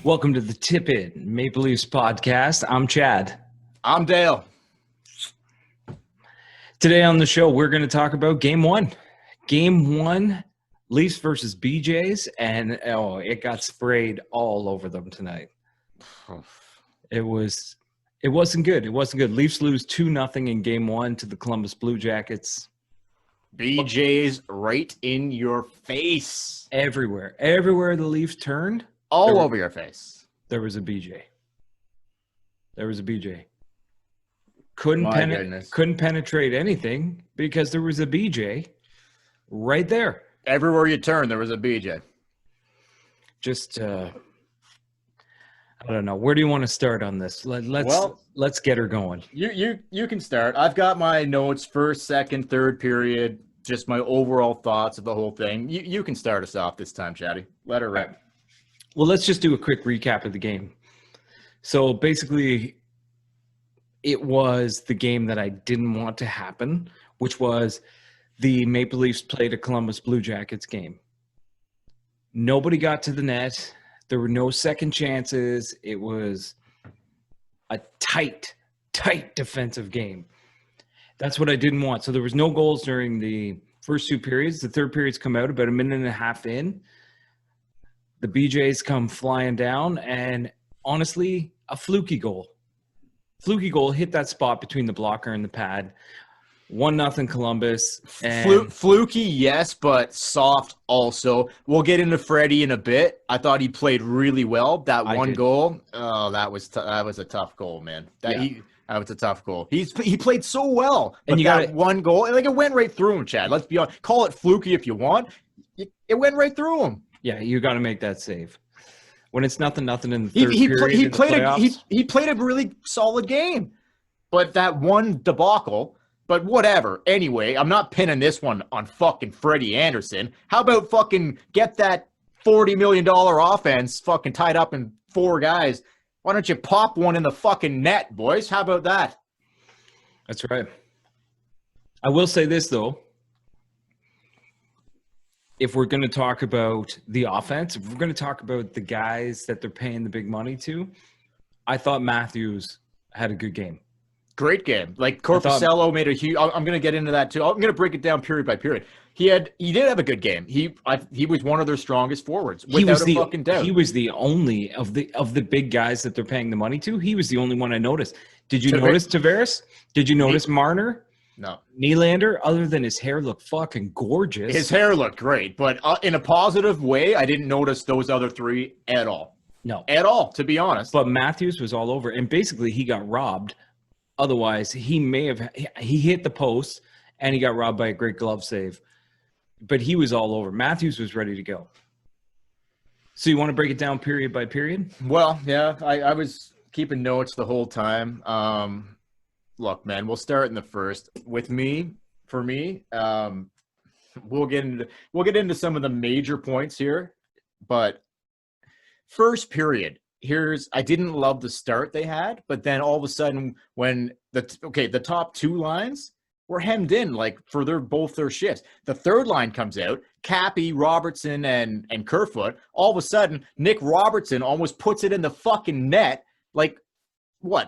Welcome to the Tip It Maple Leafs podcast. I'm Chad. I'm Dale. Today on the show, we're going to talk about Game 1. Game 1, Leafs versus BJs, and it got sprayed all over them tonight. It wasn't good. It wasn't good. Leafs lose 2-0 in Game 1 to the Columbus Blue Jackets. BJ's right in your face. Everywhere. Everywhere the Leafs turned. All over your face. There was a BJ. Couldn't penetrate anything because there was a BJ right there. Everywhere you turn, there was a BJ. Just, I don't know. Where do you want to start on this? Let's get her going. You can start. I've got my notes, first, second, third period, just my overall thoughts of the whole thing. You can start us off this time, Chatty. Let her rip. Well, let's just do a quick recap of the game. So basically, it was the game that I didn't want to happen, which was the Maple Leafs played a Columbus Blue Jackets game. Nobody got to the net. There were no second chances. It was a tight defensive game. That's what I didn't want. So there was no goals during the first two periods. The third period's come out about a minute and a half in. The BJs come flying down, and honestly, a fluky goal. Fluky goal hit that spot between the blocker and the pad. 1-0 Columbus. And Fluky, yes, but soft also. We'll get into Freddie in a bit. I thought he played really well. That one goal, that was a tough goal, man. That was a tough goal. He played so well, but and that one goal, it went right through him, Chad. Let's be honest. Call it fluky if you want. It went right through him. Yeah, you got to make that save. When it's 0-0 in the third period, he played a really solid game, but that one debacle. But whatever. Anyway, I'm not pinning this one on fucking Freddie Anderson. How about fucking get that $40 million offense fucking tied up in four guys? Why don't you pop one in the fucking net, boys? How about that? That's right. I will say this, though. If we're going to talk about the offense, if we're going to talk about the guys that they're paying the big money to, I thought Matthews had a good game. Great game. Like Korpisalo made a huge. I'm going to get into that too. I'm going to break it down period by period. He did have a good game. He was one of their strongest forwards without a fucking doubt. He was the only of the big guys that they're paying the money to. He was the only one I noticed. Did you notice Tavares? Did you notice Marner? No. Nylander, other than his hair looked fucking gorgeous. His hair looked great, but in a positive way, I didn't notice those other three at all. No. At all, to be honest. But Matthews was all over, and basically he got robbed. Otherwise, he hit the post, and he got robbed by a great glove save. But he was all over. Matthews was ready to go. So you want to break it down period by period? Well, yeah, I was keeping notes the whole time. Look, man, we'll start in the first. For me, we'll get into some of the major points here, but first period. I didn't love the start they had, but then all of a sudden when the top two lines were hemmed in for both their shifts. The third line comes out, Cappy, Robertson, and Kerfoot. All of a sudden, Nick Robertson almost puts it in the fucking net.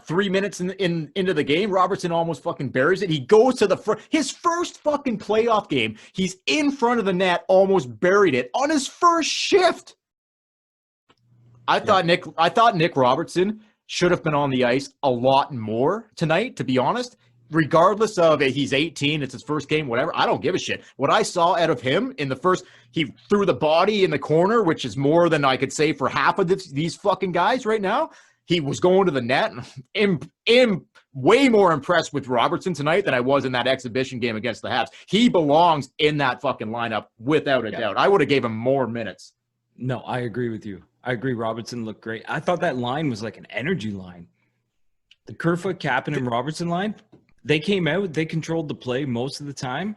3 minutes into the game, Robertson almost fucking buries it. He goes to the front. His first fucking playoff game, he's in front of the net, almost buried it on his first shift. I thought Nick Robertson should have been on the ice a lot more tonight, to be honest. Regardless of he's 18, it's his first game, whatever. I don't give a shit. What I saw out of him in the first, he threw the body in the corner, which is more than I could say for half of these fucking guys right now. He was going to the net. I'm way more impressed with Robertson tonight than I was in that exhibition game against the Habs. He belongs in that fucking lineup without a doubt. I would have gave him more minutes. No, I agree with you. I agree. Robertson looked great. I thought that line was like an energy line. The Kerfoot, Kapanen, and Robertson line, they came out. They controlled the play most of the time.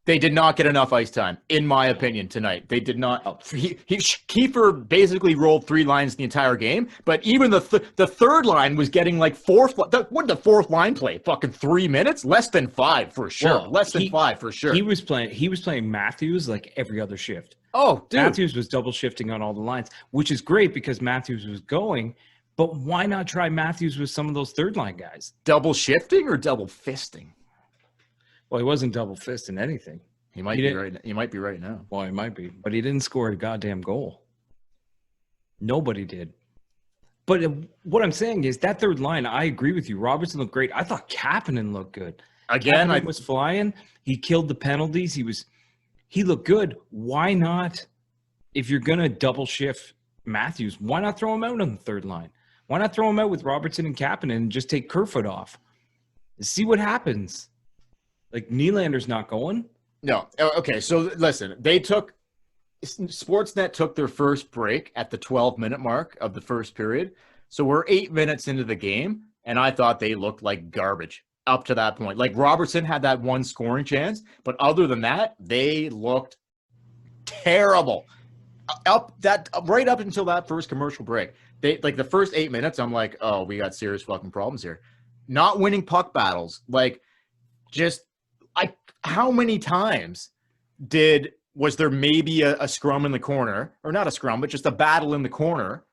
They did not get enough ice time, in my opinion, tonight. They did not. Kiefer basically rolled three lines the entire game, but even the third line was getting fourth. What did the fourth line play? Fucking 3 minutes? Less than 5 for sure. Less than 5 for sure. He was playing Matthews like every other shift. Oh, dude. Matthews was double shifting on all the lines, which is great because Matthews was going. But why not try Matthews with some of those third line guys? Double shifting or double fisting? Well, he wasn't double fisting anything. He might be right. He might be right now. Well, he might be, but he didn't score a goddamn goal. Nobody did. But what I'm saying is that third line, I agree with you. Robertson looked great. I thought Kapanen looked good. Again, Kapanen was flying. He killed the penalties. He looked good. Why not? If you're gonna double shift Matthews, why not throw him out on the third line? Why not throw him out with Robertson and Kapanen and just take Kerfoot off? See what happens. Like Nylander's not going. No. Okay. So listen, Sportsnet took their first break at the 12-minute mark of the first period. So we're 8 minutes into the game, and I thought they looked like garbage up to that point. Like Robertson had that one scoring chance, but other than that, they looked terrible. Right up until that first commercial break. They like the first 8 minutes, I'm like, oh, we got serious fucking problems here. Not winning puck battles. Like, just how many times was there maybe a scrum in the corner, or not a scrum, but just a battle in the corner,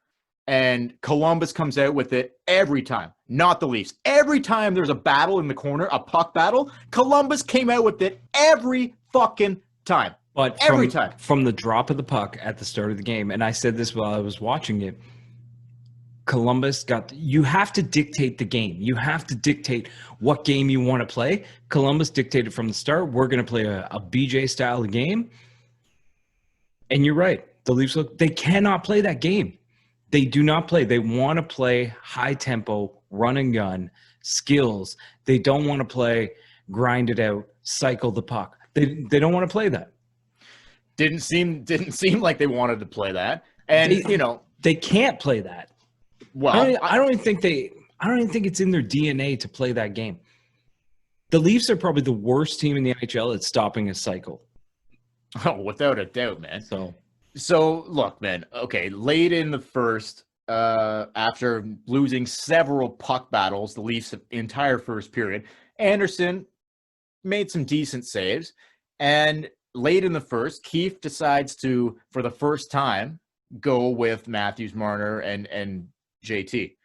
and Columbus comes out with it every time? Not the Leafs. Every time there's a battle in the corner, a puck battle, Columbus came out with it every fucking time. But every time. From the drop of the puck at the start of the game, and I said this while I was watching it, Columbus you have to dictate the game. You have to dictate what game you want to play. Columbus dictated from the start, we're going to play a BJ style of game. And you're right. The Leafs they cannot play that game. They do not play. They want to play high tempo, run and gun, skills. They don't want to play grind it out, cycle the puck. They don't want to play that. Didn't seem like they wanted to play that. And they can't play that. Well, I don't even think it's in their DNA to play that game. The Leafs are probably the worst team in the NHL at stopping a cycle. Oh, without a doubt, man. So look, man. Okay, late in the first, after losing several puck battles, the Leafs' entire first period, Anderson made some decent saves, and late in the first, Keefe decides to, for the first time, go with Matthews, Marner, and JT.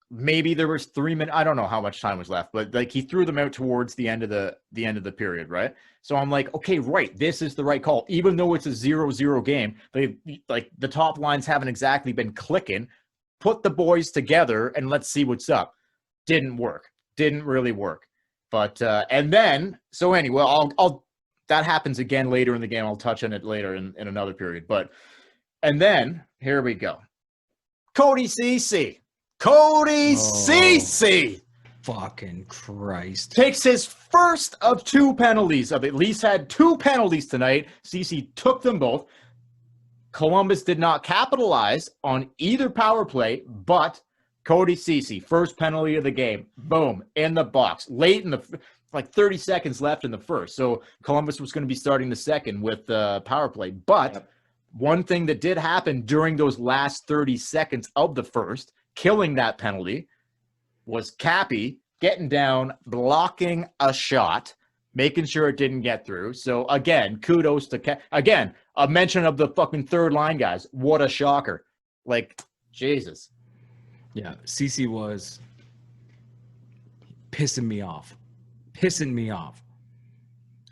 Maybe there was 3 minutes. I don't know how much time was left, but like he threw them out towards the end of the period, right? So I'm like, okay, right, this is the right call. Even though it's a 0-0 game, the top lines haven't exactly been clicking. Put the boys together and let's see what's up. Didn't work. Didn't really work. But and then anyway, I'll that happens again later in the game. I'll touch on it later in another period. And then here we go. Cody Ceci. Fucking Christ. Takes his first of two penalties. At least had two penalties tonight. Ceci took them both. Columbus did not capitalize on either power play, but Cody Ceci, first penalty of the game. Boom, in the box. Late in the 30 seconds left in the first. So Columbus was going to be starting the second with the power play. But one thing that did happen during those last 30 seconds of the first, killing that penalty, was Cappy getting down, blocking a shot, making sure it didn't get through. So, again, kudos to again, a mention of the fucking third line guys. What a shocker. Jesus. Yeah, Ceci was pissing me off.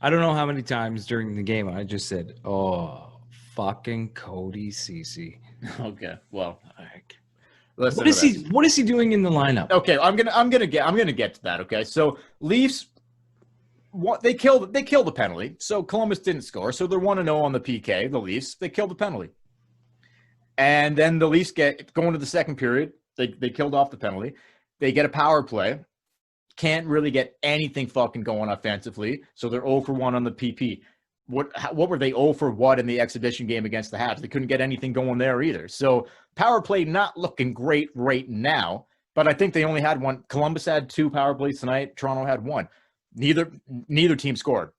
I don't know how many times during the game I just said, oh, fucking Cody Ceci. Okay, well, what is he doing in the lineup? Okay, I'm gonna get to that. Okay, so Leafs, they killed the penalty. So Columbus didn't score. So they're 1-0 on the PK. The Leafs, they killed the penalty, and then the Leafs get going to the second period. They killed off the penalty. They get a power play. Can't really get anything fucking going offensively. So they're 0 for 1 on the PP. What were they 0 for what in the exhibition game against the Habs? They couldn't get anything going there either. So power play not looking great right now, but I think they only had one. Columbus had 2 power plays tonight. Toronto had 1. Neither team scored.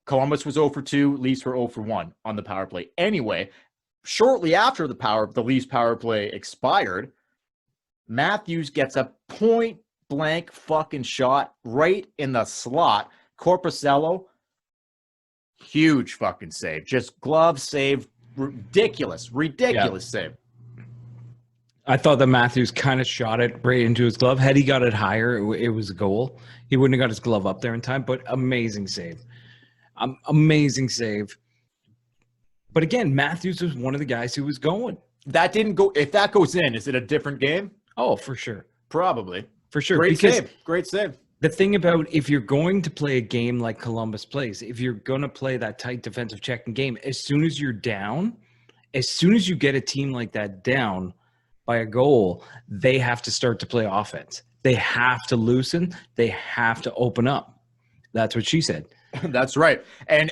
Columbus was 0 for 2. Leafs were 0 for 1 on the power play. Anyway, shortly after the Leafs power play expired, Matthews gets a point blank fucking shot right in the slot. Corposello Huge fucking save. Just glove save. Ridiculous save. I thought that Matthews kind of shot it right into his glove. Had he got it higher, it was a goal. He wouldn't have got his glove up there in time, but amazing save. Amazing save. But again, Matthews was one of the guys who was going. That didn't go. If that goes in, is it a different game? Oh, for sure. Probably. For sure. Great because save. Great save. the thing about if you're going to play a game like Columbus plays, if you're going to play that tight defensive checking game, as soon as you're down, as soon as you get a team like that down by a goal, they have to start to play offense. They have to loosen. They have to open up. That's what she said. That's right. And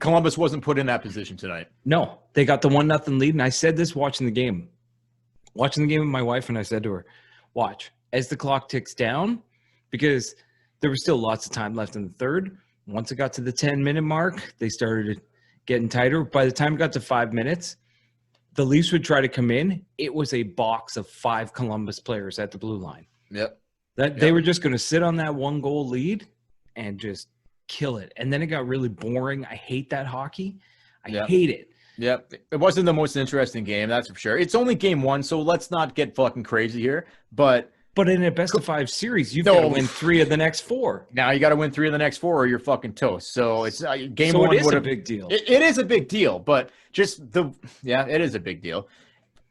Columbus wasn't put in that position tonight. No, they got the 1-0 lead. And I said this watching the game with my wife, and I said to her, watch, as the clock ticks down, because there was still lots of time left in the third. Once it got to the 10-minute mark, they started getting tighter. By the time it got to 5 minutes, the Leafs would try to come in. It was a box of 5 Columbus players at the blue line. Yep. They were just going to sit on that 1-goal lead and just kill it. And then it got really boring. I hate that hockey. I hate it. Yep. It wasn't the most interesting game, that's for sure. It's only game 1, so let's not get fucking crazy here. But in a best-of-5 series, you've got to win 3 of the next 4. Now you got to win 3 of the next 4 or you're fucking toast. So it's game so 1 it is a big deal. It is a big deal, but just it is a big deal.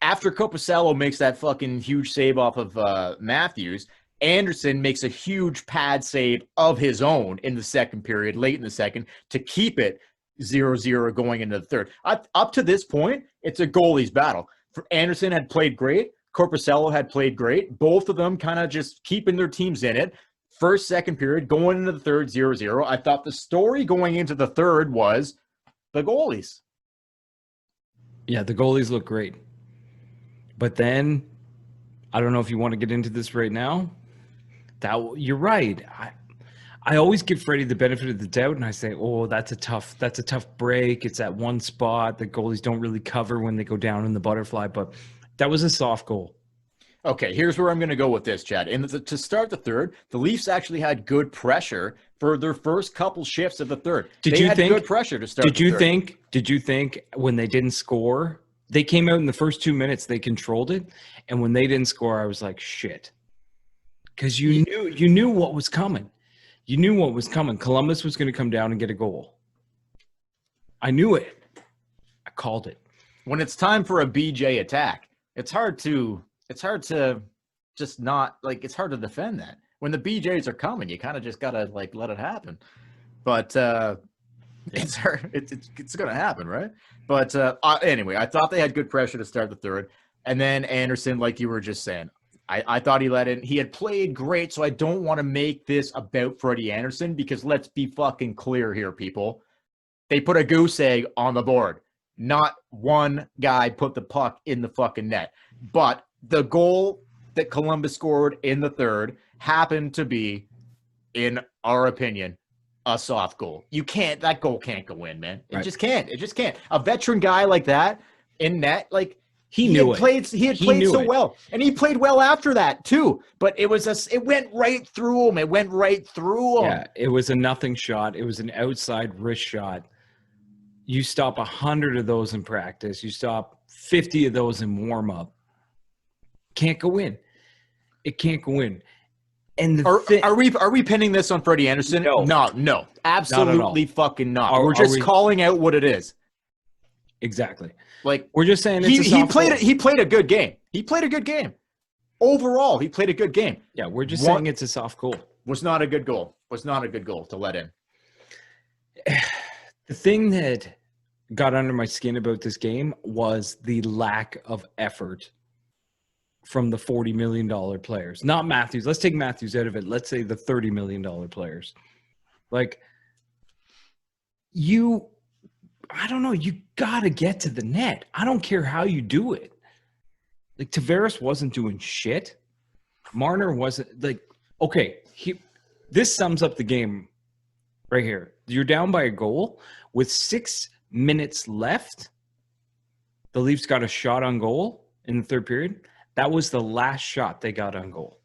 After Korpisalo makes that fucking huge save off of Matthews, Anderson makes a huge pad save of his own in the second period, late in the second, to keep it 0-0 going into the third. Up to this point, it's a goalie's battle. Anderson had played great. Korpisalo had played great. Both of them kind of just keeping their teams in it. First, second period, going into the third, 0-0. I thought the story going into the third was the goalies. Yeah, the goalies look great. But then, I don't know if you want to get into this right now. You're right. I always give Freddie the benefit of the doubt, and I say, "Oh, that's a tough break. It's at one spot. The goalies don't really cover when they go down in the butterfly." But that was a soft goal. Okay, here's where I'm going to go with this, Chad. To start the third, the Leafs actually had good pressure for their first couple shifts of the third. They had good pressure to start. Did you think when they didn't score, they came out in the first 2 minutes, they controlled it, and when they didn't score, I was like, shit. Because you knew what was coming. You knew what was coming. Columbus was going to come down and get a goal. I knew it. I called it. When it's time for a BJ attack, it's hard to just not like it's hard to defend that. When the BJs are coming, you kind of just gotta like let it happen. But it's hard. It's gonna happen, right? But anyway, I thought they had good pressure to start the third, and then Anderson, like you were just saying. I thought he let in. He had played great, so I don't want to make this about Freddie Anderson because let's be fucking clear here, people. They put a goose egg on the board. Not one guy put the puck in the fucking net. But the goal that Columbus scored in the third happened to be, in our opinion, a soft goal. That goal can't go in, man. It just can't. It just can't. A veteran guy like that in net, like, He had played so well, and he played well after that too. But it went right through him. It went right through him. Yeah, it was a nothing shot. It was an outside wrist shot. You stop 100 of those in practice. You stop 50 of those in warm up. Can't go in. It can't go in. And are we pinning this on Freddie Anderson? No, absolutely fucking not. We're just calling out what it is. Exactly. Like we're just saying he played a good game. He played a good game. Overall, he played a good game. Yeah, we're just saying it's a soft goal. Was not a good goal. Was not a good goal to let in. The thing that got under my skin about this game was the lack of effort from the $40 million players. Not Matthews. Let's take Matthews out of it. Let's say the $30 million players. Like I don't know. You got to get to the net. I don't care how you do it. Like, Tavares wasn't doing shit. Marner wasn't like, okay, this sums up the game right here. You're down by a goal with 6 minutes left. The Leafs got a shot on goal in the third period. That was the last shot they got on goal.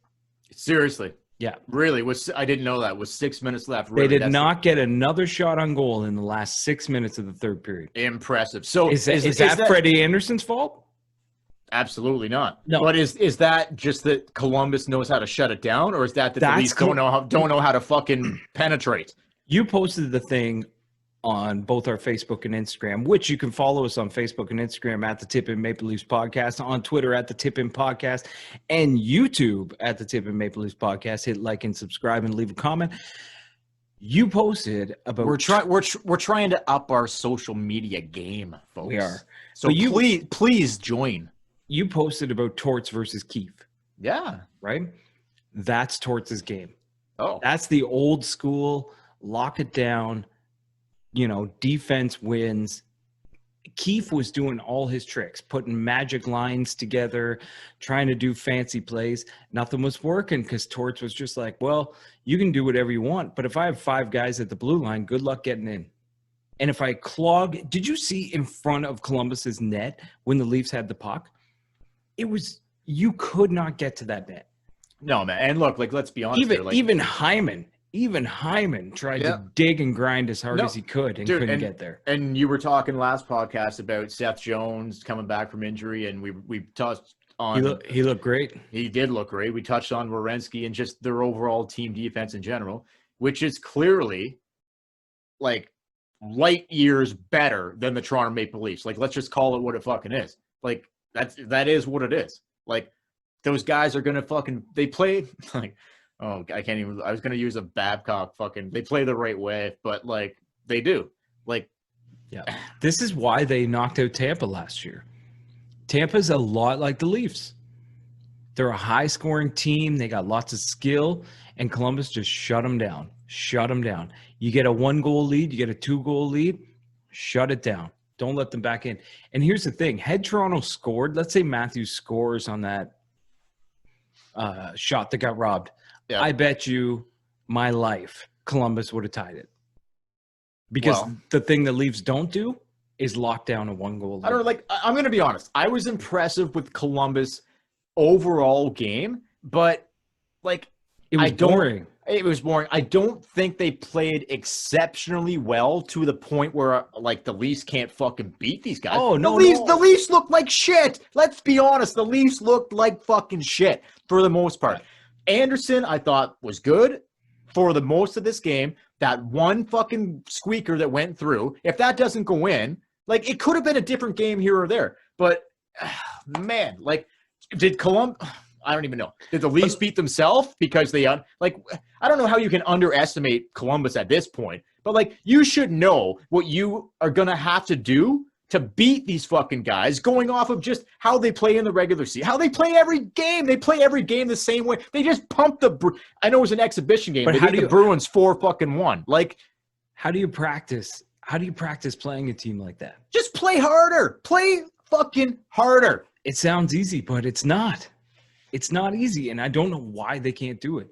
Seriously. Yeah. Really? I didn't know that. Was 6 minutes left. They Really? did not get another shot on goal in the last 6 minutes of the third period. Impressive. So Is that Freddie Anderson's fault? Absolutely not. No. But is that just that Columbus knows how to shut it down, or is that the Leafs don't know how to fucking penetrate? You posted the thing on both our Facebook and Instagram, which you can follow us on Facebook and Instagram at the Tip In Maple Leafs Podcast, on Twitter at the Tip In Podcast, and YouTube at the Tip In Maple Leafs Podcast. Hit like and subscribe and leave a comment. You posted about we're trying to up our social media game, folks. We are. So please join. You posted about Torts versus Keefe. Yeah. Right? That's Torts' game. Oh. That's the old school, lock it down, defense wins. Keefe was doing all his tricks, putting magic lines together, trying to do fancy plays. Nothing was working because Torts was just like, well, you can do whatever you want, but if I have 5 guys at the blue line, good luck getting in. And if I clog – did you see in front of Columbus's net when the Leafs had the puck? It was – you could not get to that net. No, man. And look, let's be honest. Even Hyman tried to dig and grind as hard as he could and couldn't get there. And you were talking last podcast about Seth Jones coming back from injury, and we touched on he looked great. He did look great. We touched on Werenski and just their overall team defense in general, which is clearly light years better than the Toronto Maple Leafs. Let's just call it what it fucking is. That is what it is. Those guys are gonna they play oh, I can't even. I was gonna use a Babcock they play the right way, but they do. Yeah. This is why they knocked out Tampa last year. Tampa's a lot like the Leafs. They're a high-scoring team. They got lots of skill, and Columbus just shut them down. Shut them down. You get a 1-goal lead, you get a 2-goal lead, shut it down. Don't let them back in. And here's the thing. Had Toronto scored, let's say Matthews scores on that shot that got robbed. Yeah. I bet you my life Columbus would have tied it. Because the thing the Leafs don't do is lock down a 1-goal lead. I don't know, I'm going to be honest. I was impressive with Columbus overall game, but it was boring. It was boring. I don't think they played exceptionally well to the point where the Leafs can't fucking beat these guys. Oh, no. The Leafs looked like shit. Let's be honest. The Leafs looked like fucking shit for the most part. Anderson, I thought, was good for the most of this game. That one fucking squeaker that went through, if that doesn't go in, it could have been a different game here or there. But, man, did Columbus... I don't even know. Did the Leafs beat themselves because they I don't know how you can underestimate Columbus at this point, but you should know what you are going to have to do to beat these fucking guys going off of just how they play in the regular season, how they play every game. They play every game the same way. They just pump I know it was an exhibition game, but they beat the Bruins 4-1. How do you practice? How do you practice playing a team like that? Just play harder. Play fucking harder. It sounds easy, but it's not. It's not easy, and I don't know why they can't do it.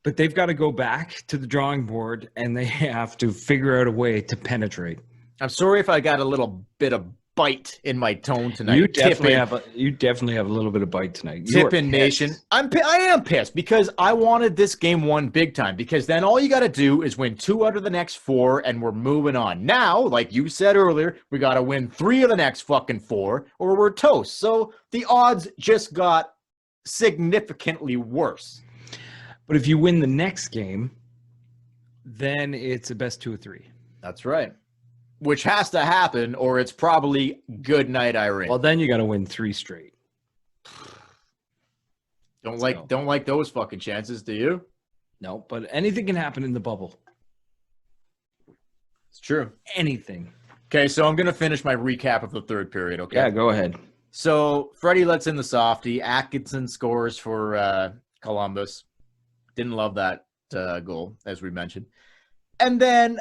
But they've got to go back to the drawing board, and they have to figure out a way to penetrate. I'm sorry if I got a little bit of bite in my tone tonight. You definitely have a little bit of bite tonight. Tip In Nation. I am pissed because I wanted this game won big time, because then all you got to do is win 2 out of the next 4 and we're moving on. Now, like you said earlier, we got to win 3 of the next fucking 4 or we're toast. So the odds just got significantly worse. But if you win the next game, then it's a best 2 or 3. That's right. Which has to happen, or it's probably good night, Irene. Well, then you got to win 3 straight. Don't like those fucking chances, do you? No, but anything can happen in the bubble. It's true. Anything. Okay, so I'm gonna finish my recap of the third period. Okay. Yeah, go ahead. So Freddie lets in the softie. Atkinson scores for Columbus. Didn't love that goal, as we mentioned. And then,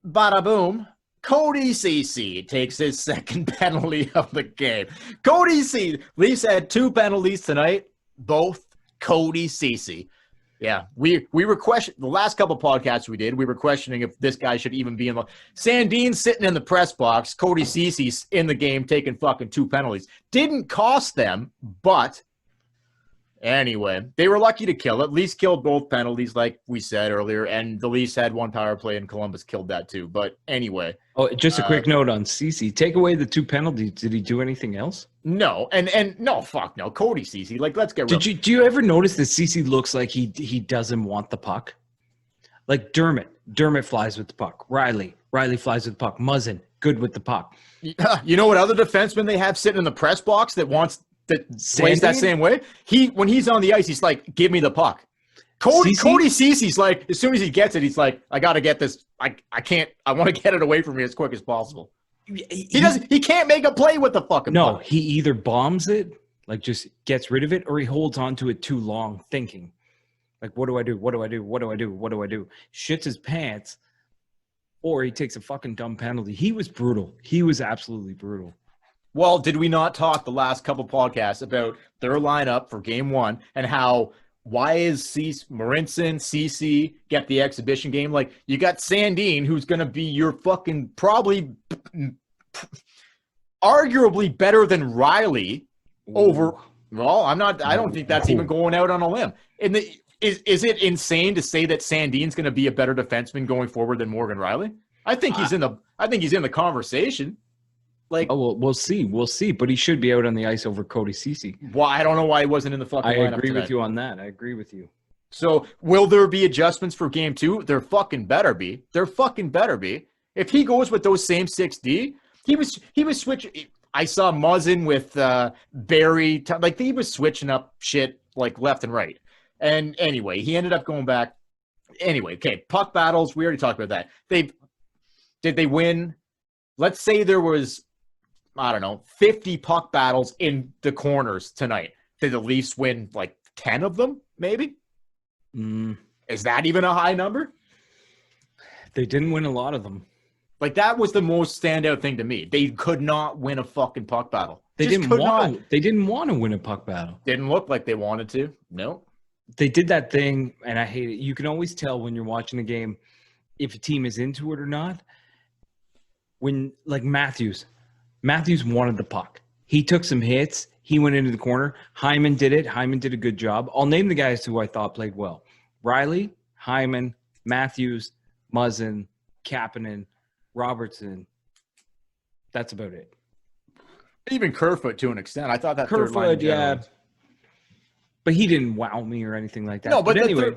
bada boom, Cody Ceci takes his second penalty of the game. Cody Ceci. Leafs had 2 penalties tonight, both Cody Ceci. Yeah, we were questioning the last couple podcasts we did. We were questioning if this guy should even be in the. Sandin's sitting in the press box. Cody Ceci's in the game taking fucking 2 penalties. Didn't cost them, but Anyway, they were lucky to kill it. Leafs killed both penalties, like we said earlier, and the Leafs had one power play, and Columbus killed that too. But anyway. Oh, just a quick note on Ceci. Take away the 2 penalties. Did he do anything else? No, and no, fuck no. Cody Ceci, like, let's get real. Do you ever notice that Ceci looks like he doesn't want the puck? Like Dermott flies with the puck. Riley flies with the puck. Muzzin, good with the puck. You know what other defenseman they have sitting in the press box that plays that same way? When he's on the ice, he's like, give me the puck. Cody Ceci's like, as soon as he gets it, he's like, I got to get this. I want to get it away from me as quick as possible. He can't make a play with the fucking puck. He either bombs it, like just gets rid of it, or he holds on to it too long thinking. Like, what do I do? What do I do? What do I do? What do I do? Shits his pants, or he takes a fucking dumb penalty. He was brutal. He was absolutely brutal. Well, did we not talk the last couple podcasts about their lineup for game 1 and how why is Marincin, Ceci get the exhibition game? Like, you got Sandin, who's going to be your fucking probably arguably better than Riley over. Well, I don't think that's even going out on a limb. Is it insane to say that Sandin's going to be a better defenseman going forward than Morgan Riley? I think he's in the conversation. Like, oh, well, we'll see. But he should be out on the ice over Cody Ceci. Well, I don't know why he wasn't in the fucking lineup. I agree with you on that. I agree with you. So, will there be adjustments for game 2? There fucking better be. If he goes with those same 6D, he was switching. I saw Muzzin with Barry. Like, he was switching up shit like left and right. And anyway, he ended up going back. Anyway, okay, puck battles. We already talked about that. Did they win? Let's say there was, I don't know, 50 puck battles in the corners tonight. Did the Leafs win like 10 of them, maybe? Is that even a high number? They didn't win a lot of them. Like, that was the most standout thing to me. They could not win a fucking puck battle. They didn't want to win a puck battle. Didn't look like they wanted to. No. They did that thing, and I hate it. You can always tell when you're watching a game if a team is into it or not. When, like, Matthews wanted the puck. He took some hits. He went into the corner. Hyman did it. Hyman did a good job. I'll name the guys who I thought played well. Riley, Hyman, Matthews, Muzzin, Kapanen, Robertson. That's about it. Even Kerfoot to an extent. I thought that Kerfoot, yeah. But he didn't wow me or anything like that. No, but anyway,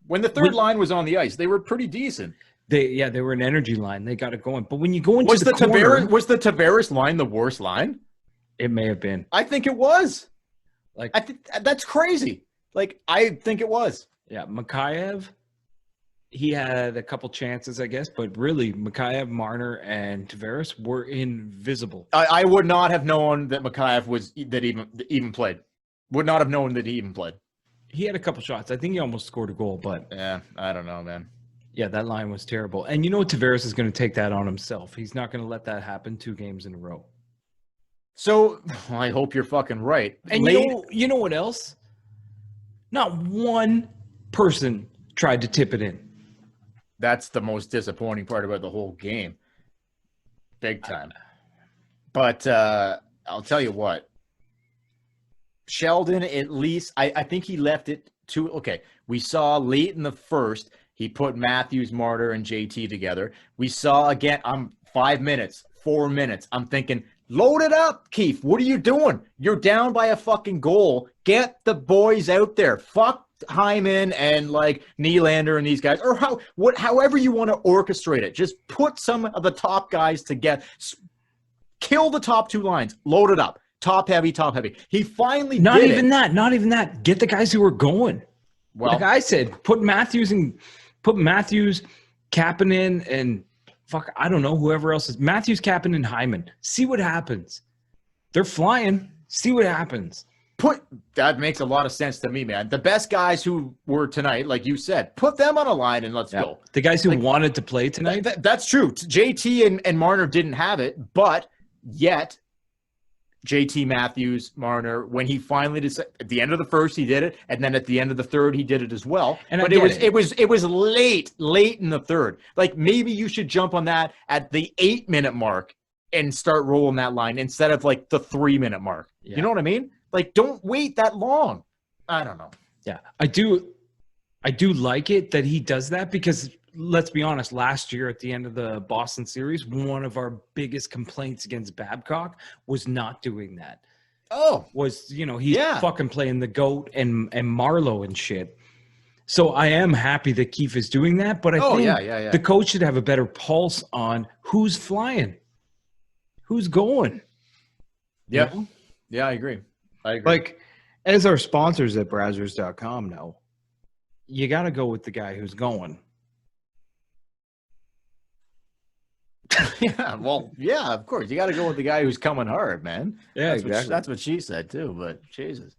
when the third line was on the ice, they were pretty decent. They were an energy line. They got it going. But when you go into was the Tavares line the worst line? It may have been. I think it was. Like, I think that's crazy. Like, I think it was. Yeah, Mikheyev, he had a couple chances, I guess, but really Mikheyev, Marner, and Tavares were invisible. I would not have known that Mikheyev even played. Would not have known that he even played. He had a couple shots. I think he almost scored a goal, but yeah, I don't know, man. Yeah, that line was terrible. And you know Tavares is going to take that on himself. He's not going to let that happen 2 games in a row. So, I hope you're fucking right. And you know what else? Not one person tried to tip it in. That's the most disappointing part about the whole game. Big time. But I'll tell you what. Sheldon, at least, I think he left it to, okay, we saw late in the first, he put Matthews, Marner, and JT together. We saw again, 5 minutes, 4 minutes. I'm thinking, load it up, Keith. What are you doing? You're down by a fucking goal. Get the boys out there. Fuck Hyman and like Nylander and these guys, or however you want to orchestrate it. Just put some of the top guys together. Kill the top 2 lines. Load it up. Top heavy. He finally not did even it. Not even that. Get the guys who are going. Well, like I said, put Matthews, Kapanen, and I don't know whoever else is Matthews, Kapanen, and Hyman. See what happens. They're flying. See what happens. That makes a lot of sense to me, man. The best guys who were tonight, like you said, put them on a line and let's go. The guys who wanted to play tonight. That's true. JT and Marner didn't have it, but yet JT, Matthews, Marner, when he finally decided, at the end of the first he did it, and then at the end of the third he did it as well. But it was late in the third. Like, maybe you should jump on that at the 8-minute mark and start rolling that line instead of like the 3-minute mark. Yeah. You know what I mean? Like, don't wait that long. I don't know. Yeah, I do like it that he does that because let's be honest, last year at the end of the Boston series, one of our biggest complaints against Babcock was not doing that. Oh, Was, he's Yeah. fucking playing the GOAT and Marlowe and shit. So I am happy that Keefe is doing that, but I think yeah. the coach should have a better pulse on who's flying, who's going. Yeah. You know? Yeah, I agree. Like, as our sponsors at Brazzers.com know, You got to go with the guy who's going. yeah, well, yeah, of course. You got to go with the guy who's coming hard, man. Yeah, That's what she said too, but Jesus.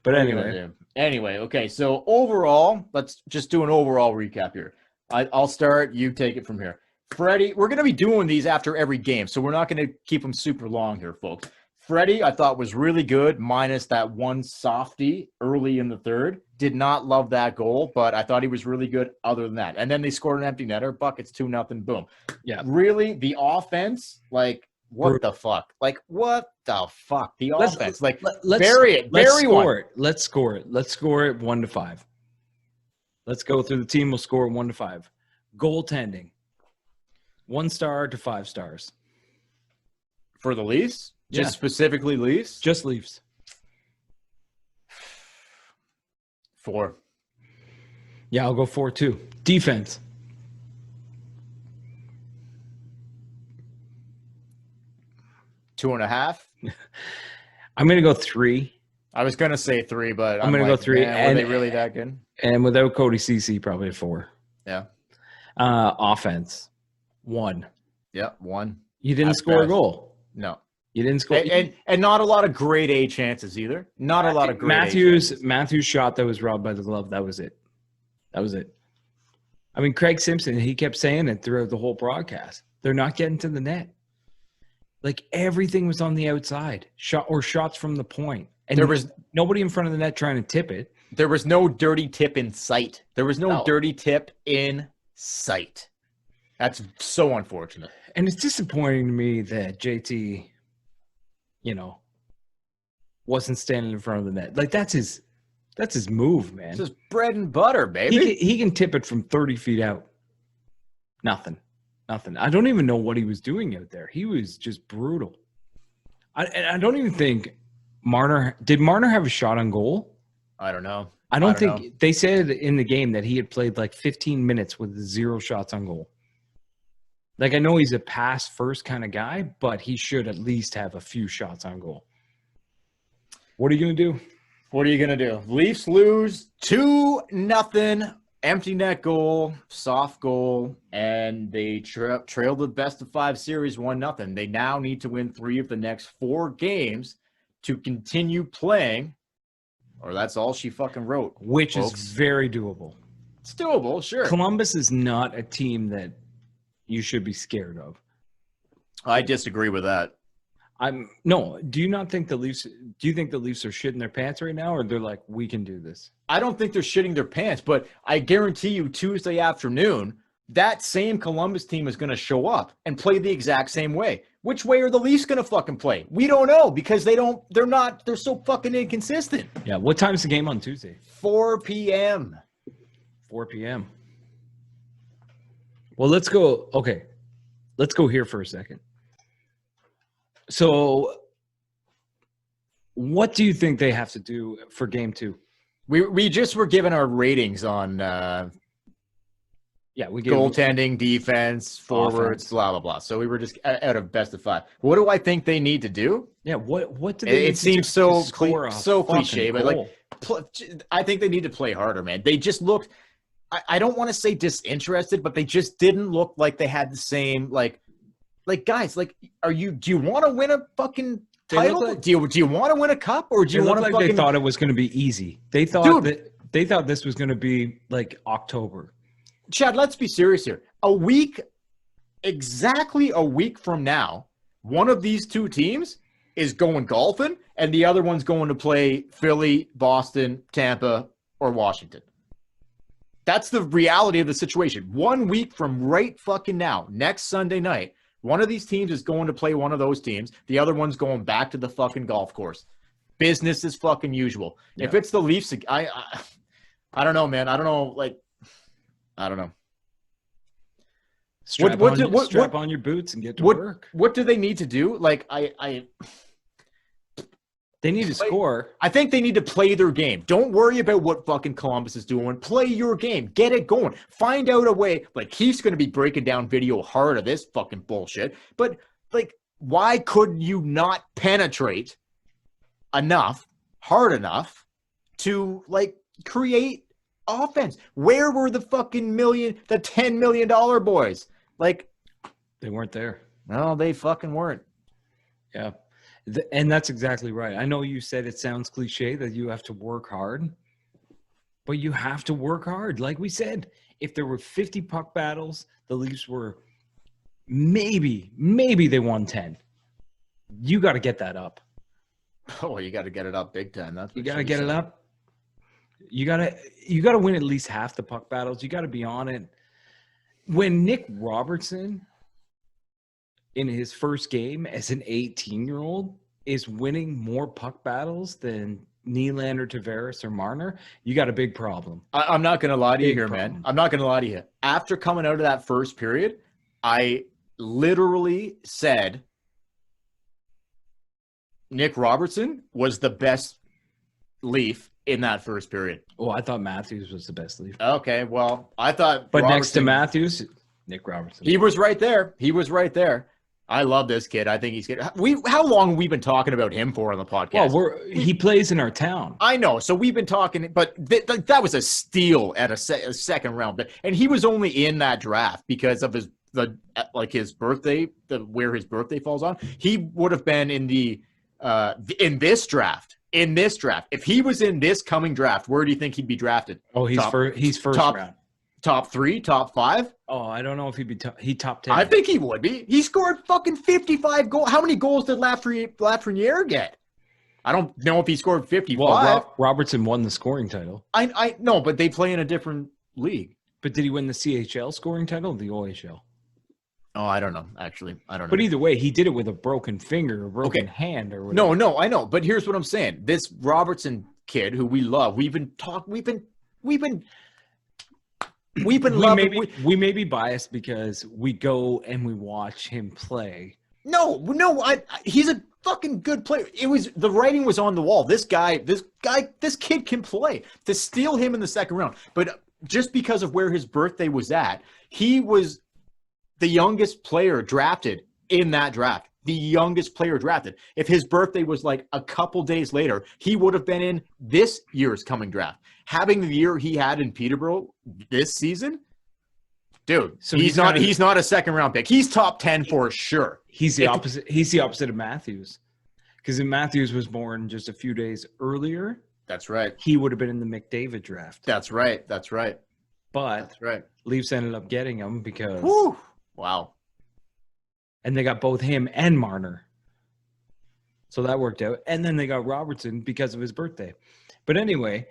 But What are you gonna anyway, do? Anyway, okay. So overall, let's just do an overall recap here. I'll start. You take it from here. Freddie, we're going to be doing these after every game, so we're not going to keep them super long here, folks. Freddie, I thought was really good, minus that one softie early in the third. Did not love that goal, but I thought he was really good other than that. And then they scored an empty netter. Buckets 2-0. Boom. Yeah. Really, the offense, like, what the fuck? Like, what the fuck? The offense. Like, bury it. Let's Bury score one. it. Let's score it. Let's score it 1-5. Let's go through the team. We'll score 1-5. Goaltending, 1 star to 5 stars. For the Leafs? Yeah. Just specifically Leafs? Just Leafs. 4. Yeah, I'll go 4-2. Defense, 2.5. I'm going to go 3. I was gonna say 3, but I'm gonna go 3, Man, were and- they really that good? And without Cody Ceci, probably a 4. Yeah. Offense, 1. Yeah. 1. You didn't At score a best. goal. No. You didn't score. And not a lot of grade A chances either. Not a lot of grade A chances. Matthews shot that was robbed by the glove. That was it. That was it. I mean, Craig Simpson, he kept saying it throughout the whole broadcast. They're not getting to the net. Like everything was on the outside, shots from the point. And There was nobody in front of the net trying to tip it. There was no dirty tip in sight. There was no No. dirty tip in sight. That's so unfortunate. And it's disappointing to me that JT, wasn't standing in front of the net. Like that's his move, man. This is bread and butter, baby. He can tip it from 30 feet out. Nothing. I don't even know what he was doing out there. He was just brutal. I don't even think did Marner have a shot on goal? I don't know. I don't know. think they said in the game that he had played like 15 minutes with 0 shots on goal. Like I know he's a pass first kind of guy, but he should at least have a few shots on goal. What are you going to do? What are you gonna do? Leafs lose 2-0. Empty net goal, soft goal, and they trailed the best of 5 series 1-0. They now need to win 3 of the next 4 games to continue playing, or that's all she fucking wrote. Which folks. is very doable. It's doable, sure. Columbus is not a team that you should be scared of. I disagree with that. Do you not think the Leafs are shitting their pants right now, or they're like, we can do this? I don't think they're shitting their pants, but I guarantee you Tuesday afternoon, that same Columbus team is going to show up and play the exact same way. Which way are the Leafs going to fucking play? We don't know because they're so fucking inconsistent. Yeah. What time's the game on Tuesday? 4 p.m. 4 p.m. Well, let's go. Okay. Let's go here for a second. So what do you think they have to do for game 2? We just were given our ratings on Yeah, we gave goaltending, defense, forwards, Offense. blah, blah, blah. So we were just out of best of 5. What do I think they need to do? Yeah, what do they need It to seems do to so score a so cliche, fucking but goal? I think they need to play harder, man. They just looked, I don't want to say disinterested, but they just didn't look like they had the same, like guys, like, do you want to win a fucking They title? look like- do you want to win a cup, or do They you want looked to like fucking? they thought it was going to be easy. They thought Dude. they thought this was going to be like October. Chad, let's be serious here. Exactly a week from now, one of these 2 teams is going golfing, and the other one's going to play Philly, Boston, Tampa, or Washington. That's the reality of the situation. 1 week from right fucking now, next Sunday night, one of these teams is going to play one of those teams. The other one's going back to the fucking golf course. business as fucking usual. If Yeah. it's the Leafs, I don't know, man. I don't know. Like, I don't know. Strap, what on, do- what- strap what- on your boots and get to What work. what do they need to do? Like, They need to Play- score. I think they need to play their game. Don't worry about what fucking Columbus is doing. Play your game. Get it going. Find out a way. Like, Keith's going to be breaking down video hard of this fucking bullshit. But, like, why could you not penetrate hard enough to, like, create offense? Where were the fucking the $10 million boys? Like, They weren't there. no, they fucking weren't. Yeah. And that's exactly right. I know you said it sounds cliche that you have to work hard, but you have to work hard. Like we said, if there were 50 puck battles, the Leafs were maybe they won 10. You got to get that up. Oh, you got to get it up big time. That's what You got to she get it said. up. You got to win at least half the puck battles. You got to be on it. When Nick Robertson in his first game as an 18-year-old is winning more puck battles than Nylander, Tavares, or Marner, you got a big problem. I'm not going to lie to you Big here, problem. man. I'm not going to lie to you. After coming out of that first period, I literally said Nick Robertson was the best Leaf in that first period. Oh, I thought Matthews was the best Leaf. Okay, well, I thought But next to Robertson- Matthews, Nick Robertson. he was right there. He was right there. I love this kid. I think he's good. How long have we been talking about him for on the podcast? Well, he plays in our town. I know. So we've been talking, but that was a steal at a second round. And he was only in that draft because of his birthday, where his birthday falls on. He would have been in in this draft. If he was in this coming draft, where do you think he'd be drafted? Oh, he's Top- first top- round. Top 3, top 5? Oh, I don't know if he'd be top 10. I think he would be. He scored fucking 55 goals. How many goals did Lafreniere get? I don't know if he scored 55. Well, Robertson won the scoring title. I know, but they play in a different league. But did he win the CHL scoring title or the OHL? Oh, I don't know. Actually, I don't know. But either way, he did it with a broken finger, a broken hand, or whatever. No, I know. But here's what I'm saying. This Robertson kid, who we love, we've been loving. we may be biased because we go and we watch him play. No, he's a fucking good player. The writing was on the wall. This kid can play. To steal him in the second round, but just because of where his birthday was at, he was the youngest player drafted in that draft. The youngest player drafted. If his birthday was like a couple days later, he would have been in this year's coming draft. Having the year he had in Peterborough this season, dude. So he's not a second round pick. He's top 10 for sure. He's the opposite. He's the opposite of Matthews, because if Matthews was born just a few days earlier, That's right. he would have been in the McDavid draft. That's right. But That's right. Leafs ended up getting him because, Whew. Wow. and they got both him and Marner. So that worked out. And then they got Robertson because of his birthday. But anyway,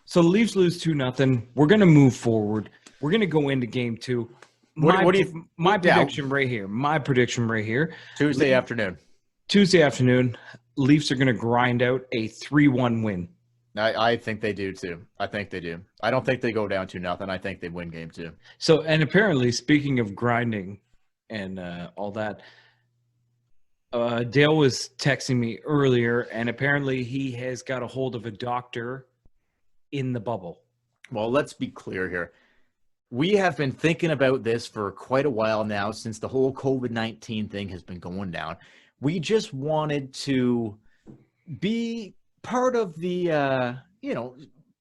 so the Leafs lose 2-0. We're going to move forward. We're going to go into game 2. What do you? My Yeah. prediction right here. Tuesday afternoon. Tuesday afternoon, Leafs are going to grind out a 3-1 win. I think they do too. I think they do. I don't think they go down 2-0. I think they win game 2. So, and apparently, speaking of grinding and all that, Dale was texting me earlier, and apparently he has got a hold of a doctor in the bubble. Well, let's be clear here. We have been thinking about this for quite a while now, since the whole COVID-19 thing has been going down. We just wanted to be part of the,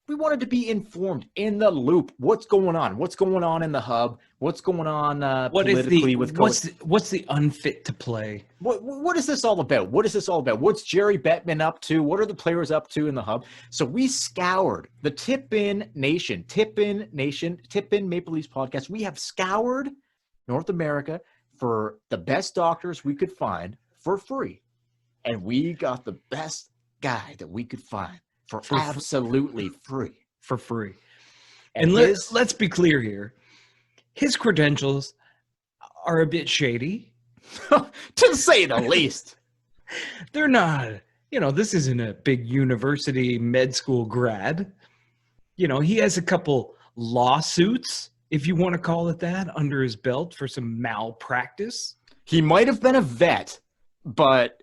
we wanted to be informed, in the loop. What's going on? What's going on in the hub? What's going on politically with COVID? what's the unfit to play? What is this all about? What is this all about? What's Jerry Bettman up to? What are the players up to in the hub? So we scoured the Tip In Maple Leafs podcast. We have scoured North America for the best doctors we could find for free. And we got the best guy that we could find for absolutely free. For free. And And his- let's be clear here. His credentials are a bit shady. to say the least. They're not. this isn't a big university med school grad. He has a couple lawsuits, if you want to call it that, under his belt for some malpractice. He might have been a vet, but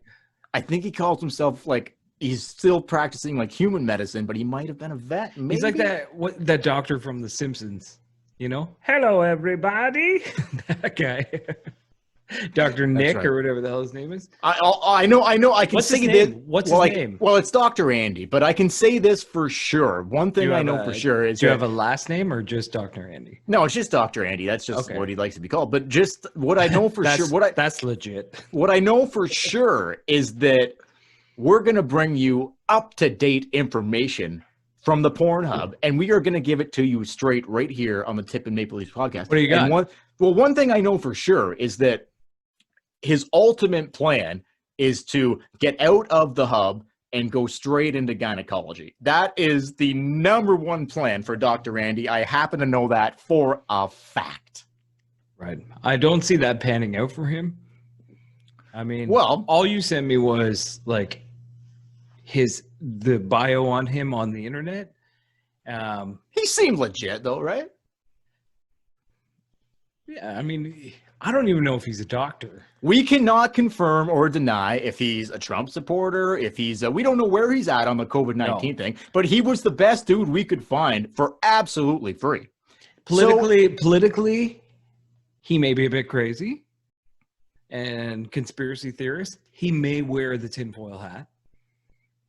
I think he calls himself like he's still practicing like human medicine, but he might have been a vet. Maybe. He's like that doctor from The Simpsons, Hello, everybody. That guy. Dr. Nick right. or whatever the hell his name is. I know. I can What's say his this. name? What's his name? Well, it's Dr. Andy, but I can say this for sure. One thing I know for sure is do you have a last name or just Dr. Andy? No, it's just Dr. Andy. That's just Okay. what he likes to be called. But just what I know for sure, that's legit. What I know for sure is that we're going to bring you up-to-date information from the Pornhub, and we are going to give it to you straight right here on the Tip and Maple Leafs podcast. What do you got? One thing I know for sure is that his ultimate plan is to get out of the hub and go straight into gynecology. That is the number one plan for Dr. Andy. I happen to know that for a fact. Right. I don't see that panning out for him. I mean, well, all you sent me was like the bio on him on the internet. He seemed legit though, right? Yeah, I mean, I don't even know if he's a doctor. We cannot confirm or deny if he's a Trump supporter, if he's we don't know where he's at on the COVID-19 thing, but he was the best dude we could find for absolutely free. Politically, he may be a bit crazy. And conspiracy theorist, he may wear the tinfoil hat.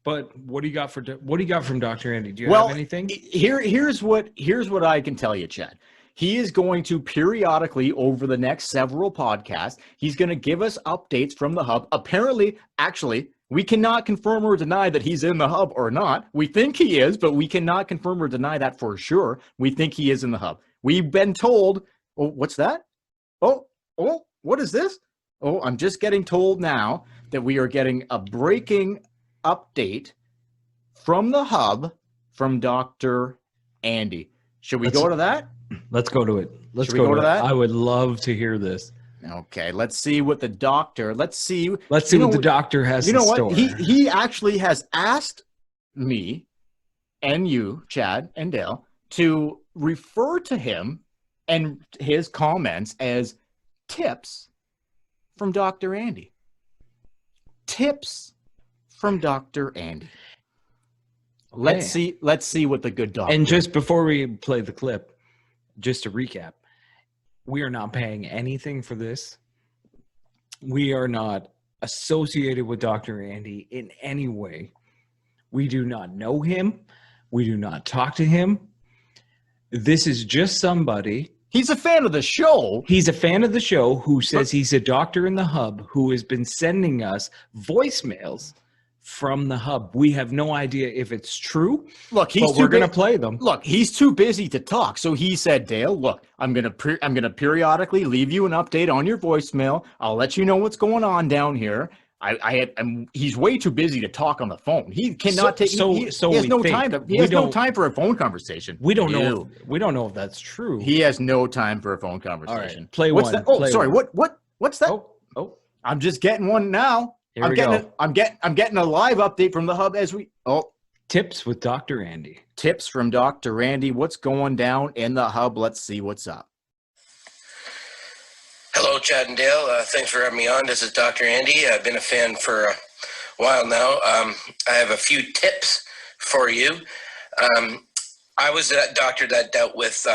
But what do you got from Dr. Andy? Do you have anything? Here's what I can tell you, Chad. He is going to periodically over the next several podcasts, he's going to give us updates from the hub. Apparently, actually, we cannot confirm or deny that he's in the hub or not. We think he is, but we cannot confirm or deny that for sure. We think he is in the hub. We've been told, oh, what's that? Oh, what is this? Oh, I'm just getting told now that we are getting a breaking update from the hub from Dr. Andy. Should we go to that? Let's go to it. Should we go to that? I would love to hear this. Okay, let's see what the doctor. Let's see what the doctor has. You know in what? store. He actually has asked me and you, Chad and Dale, to refer to him and his comments as tips from Dr. Andy. Tips from Dr. Andy. Okay. Let's see what the good doctor. And just before we play the clip, just to recap, we are not paying anything for this. We are not associated with Dr. Andy in any way. We do not know him. We do not talk to him. This is just somebody. He's a fan of the show. He's a fan of the show who says he's a doctor in the hub who has been sending us voicemails from the hub. We have no idea if it's true. Look, we're going to play them. Look, he's too busy to talk. So he said, Dale, look, I'm going to periodically leave you an update on your voicemail. I'll let you know what's going on down here. He's way too busy to talk on the phone. He cannot take. He has no time. He has no time for a phone conversation. We don't know. We don't know if that's true. He has no time for a phone conversation. All right, play what's one. That? Oh, play sorry. one. What's that? Oh, I'm just getting one now. Here we go. I'm getting a live update from the hub as we. Oh, tips with Dr. Andy. Tips from Dr. Andy. What's going down in the hub? Let's see what's up. Hello, Chad and Dale. Thanks for having me on. This is Dr. Andy. I've been a fan for a while now. I have a few tips for you. I was that doctor that dealt with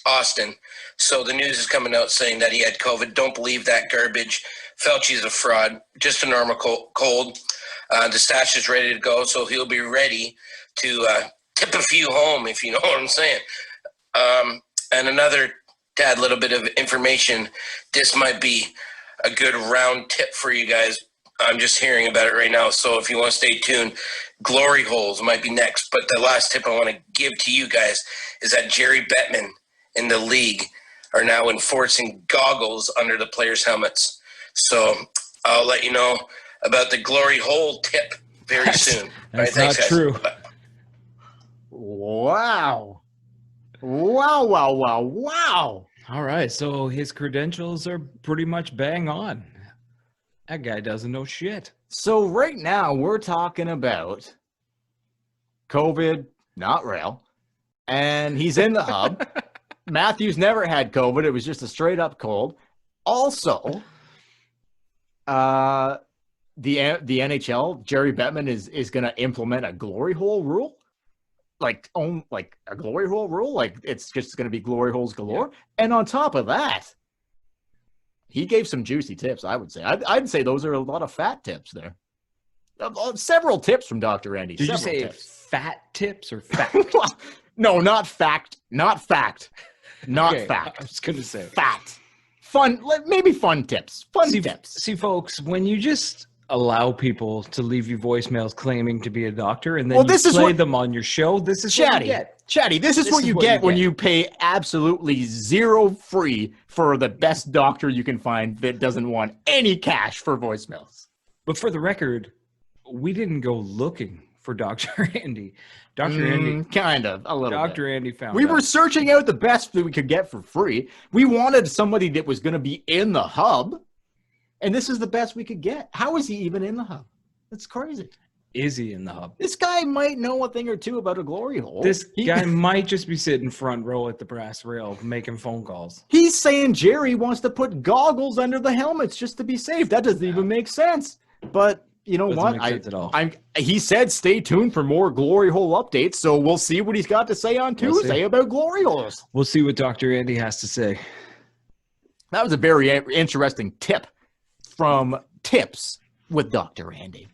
Austin. So the news is coming out saying that he had COVID. Don't believe that garbage. Fauci's a fraud. Just a normal cold. The stash is ready to go, so he'll be ready to tip a few home, if you know what I'm saying. And another tad little bit of information. This might be a good round tip for you guys. I'm just hearing about it right now. So if you want to stay tuned, glory holes might be next. But the last tip I want to give to you guys is that Jerry Bettman in the league are now enforcing goggles under the players' helmets. So I'll let you know about the glory hole tip very soon. That's right, not thanks, true. Bye. Wow. Wow. All right, so his credentials are pretty much bang on. That guy doesn't know shit. So right now we're talking about COVID, not real, and he's in the hub. Matthews never had COVID. It was just a straight up cold. Also, the NHL, Jerry Bettman is going to implement a glory hole rule, like a glory hole rule, like it's just going to be glory holes galore. Yeah. And on top of that, he gave some juicy tips. I would say, I'd say those are a lot of fat tips there. Several tips from Dr. Andy. Did you say fat tips or fact? No, not fact. Not fact. Not okay, fact. I was going to say fat. Fun, maybe fun tips. Fun tips. See, folks, when you just allow people to leave you voicemails claiming to be a doctor and then you play them on your show, this is what you get. Chatty, this is what you get when you pay absolutely zero free for the best doctor you can find that doesn't want any cash for voicemails. But for the record, we didn't go looking for Dr. Andy. Dr. Andy, kind of a little. Dr. Andy found. We were searching out the best that we could get for free. We wanted somebody that was going to be in the hub, and this is the best we could get. How is he even in the hub? That's crazy. Is he in the hub? This guy might know a thing or two about a glory hole. This guy might just be sitting front row at the brass rail making phone calls. He's saying Jerry wants to put goggles under the helmets just to be safe. That doesn't even make sense. But you know what? He said stay tuned for more glory hole updates, so we'll see what he's got to say on Tuesday about glory holes. We'll see what Dr. Andy has to say. That was a very interesting tip from Tips with Dr. Andy.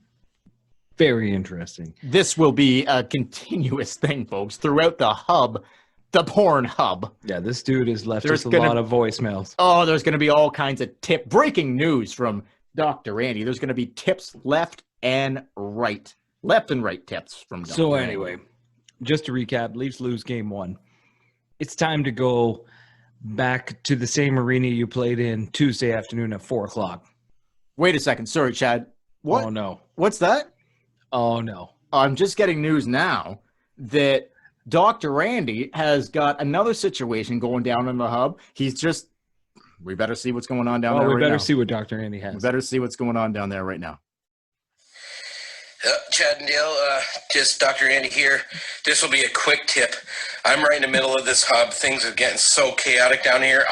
Very interesting. This will be a continuous thing, folks, throughout the hub, the porn hub. Yeah, this dude has left us a lot of voicemails. Oh, there's going to be all kinds of breaking news from Dr. Andy. There's going to be tips left and right tips from Dr. So anyway, just to recap, Leafs lose game 1. It's time to go back to the same arena you played in Tuesday afternoon at 4:00. Wait a second. Sorry, Chad. What? Oh, no. What's that? Oh, no. I'm just getting news now that Dr. Andy has got another situation going down in the hub. We better see what's going on down there right now. We better see what Dr. Andy has. We better see what's going on down there right now. Chad and Dale, just Dr. Andy here. This will be a quick tip. I'm right in the middle of this hub. Things are getting so chaotic down here.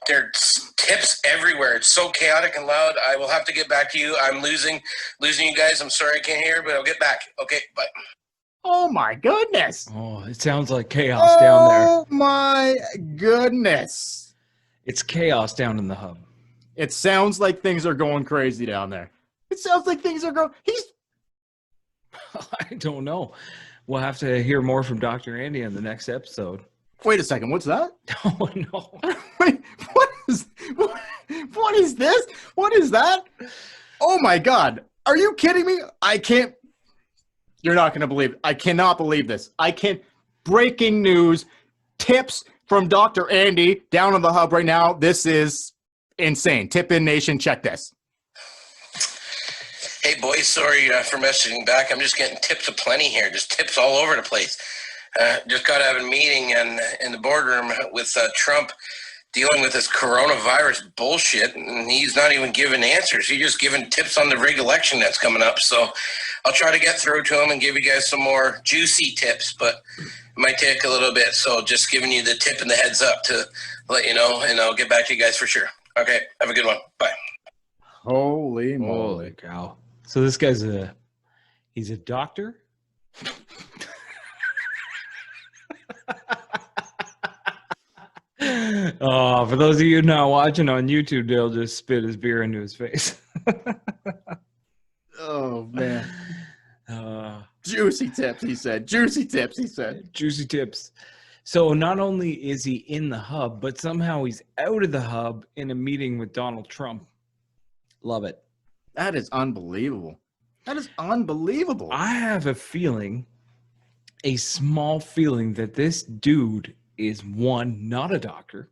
There's tips everywhere. It's so chaotic and loud. I will have to get back to you. I'm losing you guys. I'm sorry I can't hear, but I'll get back. Okay, bye. Oh, my goodness. Oh, it sounds like chaos down there. Oh, my goodness. It's chaos down in the hub. It sounds like things are going crazy down there. It sounds like things are going... I don't know. We'll have to hear more from Dr. Andy in the next episode. Wait a second. What's that? Oh, no. Wait, what is this? What is that? Oh, my God. Are you kidding me? I can't... You're not going to believe it. I cannot believe this. I can't... Breaking news. Tips from Dr. Andy down in the hub right now. This is insane. Tip in Nation, check this. Hey, boys, sorry for messaging back. I'm just getting tips aplenty here. Just tips all over the place. Just got to have a meeting in the boardroom with Trump dealing with this coronavirus bullshit, and he's not even giving answers. He's just giving tips on the rig election that's coming up. So I'll try to get through to him and give you guys some more juicy tips, but it might take a little bit. So just giving you the tip and the heads up to let you know, and I'll get back to you guys for sure. Okay, have a good one. Bye. Holy moly. Holy cow. So this guy's he's a doctor? Oh, for those of you not watching on YouTube, Dale just spit his beer into his face. Oh, man. Juicy tips, he said. Juicy tips, he said. Juicy tips. So not only is he in the hub, but somehow he's out of the hub in a meeting with Donald Trump. Love it. That is unbelievable. That is unbelievable. I have a feeling, a small feeling, that this dude is, one, not a doctor.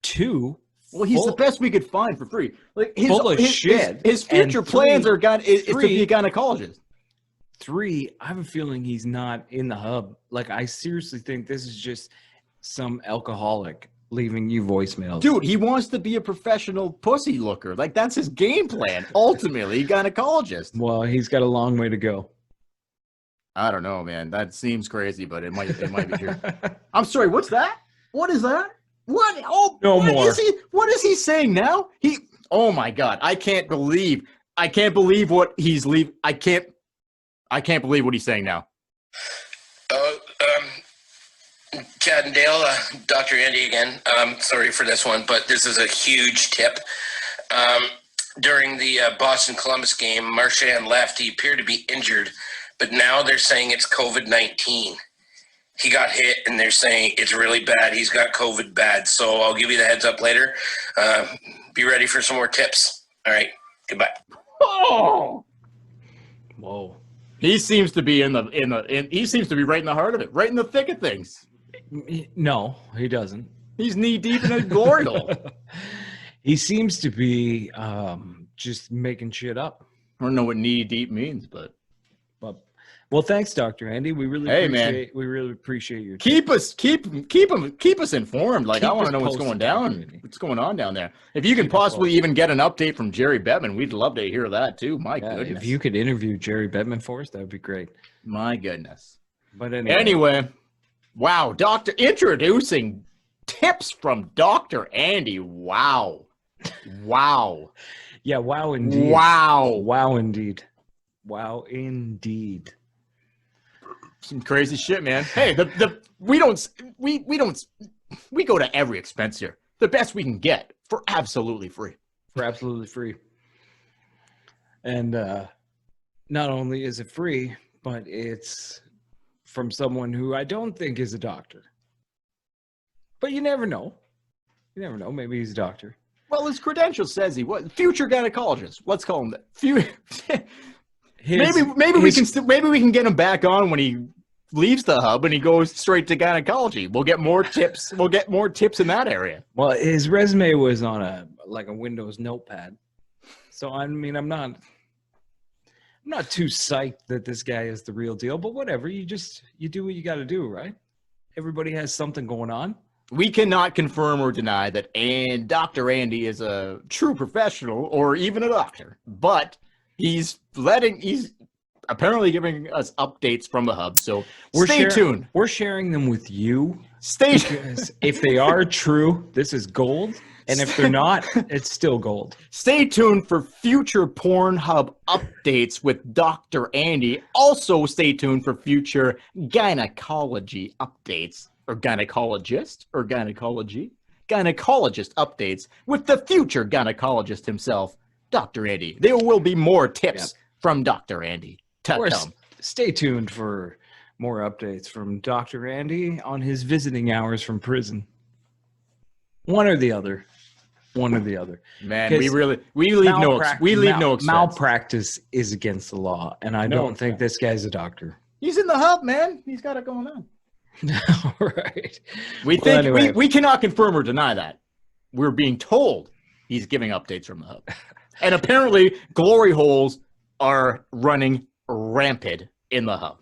Two, well, he's the best we could find for free. Like full of shit. His future plans are is to be a gynecologist. Three, I have a feeling he's not in the hub. Like, I seriously think this is just some alcoholic leaving you voicemails. Dude, he wants to be a professional pussy looker. Like, that's his game plan. Ultimately, gynecologist. Well, he's got a long way to go. I don't know, man. That seems crazy, but it might be true. I'm sorry, what's that? What is that? What? Oh, No what more. What is he saying now? Oh my God, I can't believe what he's I can't believe what he's saying now. Oh, Chad and Dale, Dr. Andy again. Sorry for this one, but this is a huge tip. During the Boston-Columbus game, Marchand left. He appeared to be injured, but now they're saying it's COVID-19. He got hit, and they're saying it's really bad. He's got COVID bad. So I'll give you the heads up later. Be ready for some more tips. All right, goodbye. Oh, Whoa. he seems to be he seems to be right in the heart of it, right in the thick of things. No, he doesn't. He's knee deep in a glory hole. He seems to be just making shit up. I don't know what knee deep means, but Well, thanks, Dr. Andy. We really appreciate your keep us informed. Like, Keep I want us to know what's going posted, Dr. down. Andy. What's going on down there? If you can Keep us possibly posted. even get an update from Jerry Bettman, we'd love to hear that too. My Yeah, goodness. if you could interview Jerry Bettman for us, that would be great. My goodness. But anyway, Anyway, wow, introducing tips from Dr. Andy. Wow. Wow. yeah, wow, indeed. Wow. Wow, indeed. Wow, indeed. Some crazy shit, man. Hey, we go to every expense here. The best we can get for absolutely free. For absolutely free. And not only is it free, but it's from someone who I don't think is a doctor. But you never know. You never know. Maybe he's a doctor. Well, his credentials says he was future gynecologist. Let's call him that. His- maybe we his- can get him back on when he leaves the hub and he goes straight to gynecology. We'll get more tips. We'll get more tips in that area. Well, his resume was on a Windows notepad. So I mean, I'm not too psyched that this guy is the real deal, but whatever. You do what you got to do, right? Everybody has something going on. We cannot confirm or deny that Dr. Andy is a true professional or even a doctor, but he's apparently giving us updates from the hub. So stay tuned. We're sharing them with you. Stay Because if they are true, this is gold. And if they're not, it's still gold. Stay tuned for future Pornhub updates with Dr. Andy. Also, stay tuned for future gynecology updates, or gynecologist, or gynecologist updates with the future gynecologist himself, Dr. Andy. There will be more tips from Dr. Andy to Of course, come. stay tuned for more updates from Dr. Andy on his visiting hours from prison. One or the other. One or the other. Man, we leave no expense. Malpractice is against the law, and I don't think this guy's a doctor. He's in the hub, man. He's got it going on. All right. We cannot confirm or deny that. We're being told he's giving updates from the hub. And apparently glory holes are running rampant in the hub.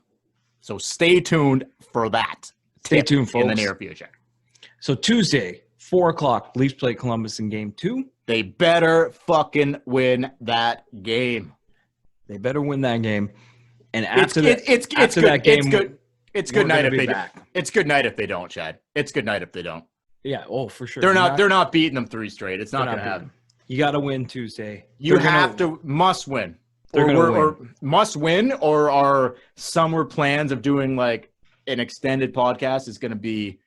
So stay tuned for that. Stay tuned, folks. In the near future. So Tuesday, 4:00, Leafs play Columbus in Game 2. They better fucking win that game. They better win that game. And after It's that good. game, It's good night if they back. don't. It's good night if they don't, Chad. It's good night if they don't. Yeah, for sure. They're not beating them 3 straight. It's not They're going to beating happen. them. You got to win Tuesday. You must win. Or must win, or our summer plans of doing like an extended podcast is going to be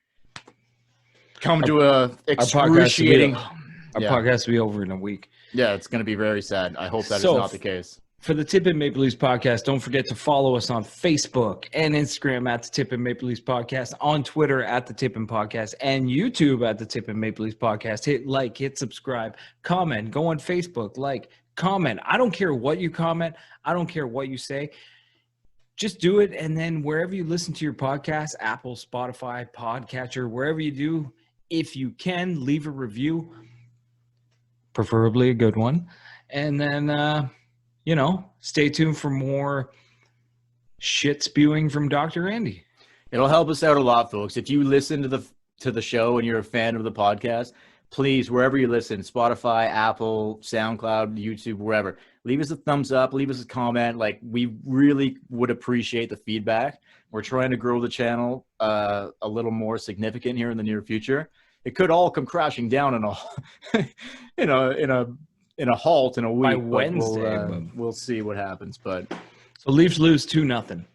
come to a excruciating. Our podcast will be over in a week. Yeah, it's going to be very sad. I hope that is So, not the case. For the Tip and Maple Leafs podcast, don't forget to follow us on Facebook and Instagram at the Tip and Maple Leafs podcast, on Twitter at the Tip and Podcast, and YouTube at the Tip and Maple Leafs podcast. Hit like, hit subscribe, comment, go on Facebook, like, comment. I don't care what you comment. I don't care what you say. Just do it, and then wherever you listen to your podcast, Apple, Spotify, Podcatcher, wherever you do, if you can, leave a review, preferably a good one, and then stay tuned for more shit spewing from Dr. Andy. It'll help us out a lot, folks. If you listen to to the show and you're a fan of the podcast, please, wherever you listen, Spotify, Apple, SoundCloud, YouTube, wherever, leave us a thumbs up, leave us a comment. Like, we really would appreciate the feedback. We're trying to grow the channel a little more significant here in the near future. It could all come crashing down in a halt in a week. By but Wednesday, we'll see what happens. But So Leafs lose 2-0.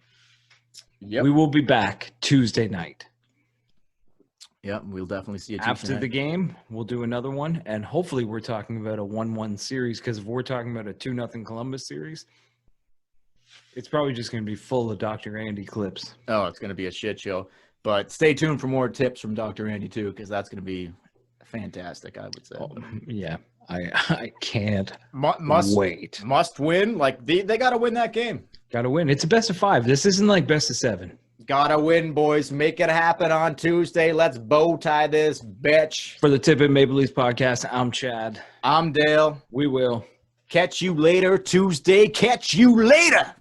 yep, We will be back Tuesday night. yep, we'll definitely see it After the game, we'll do another one, and hopefully we're talking about a 1-1 series, because if we're talking about a 2-0 Columbus series, it's probably just going to be full of Dr. Andy clips. Oh, it's going to be a shit show. But stay tuned for more tips from Dr. Andy too, because that's going to be fantastic, I would say. Oh, yeah, I can't Must wait. Must win. Like they got to win that game. Got to win. It's a best of 5. This isn't like best of 7. Gotta win, boys. Make it happen on Tuesday. Let's bow tie this bitch. For the Tip It Maple Leafs podcast, I'm Chad. I'm Dale. We will. Catch you later Tuesday. Catch you later.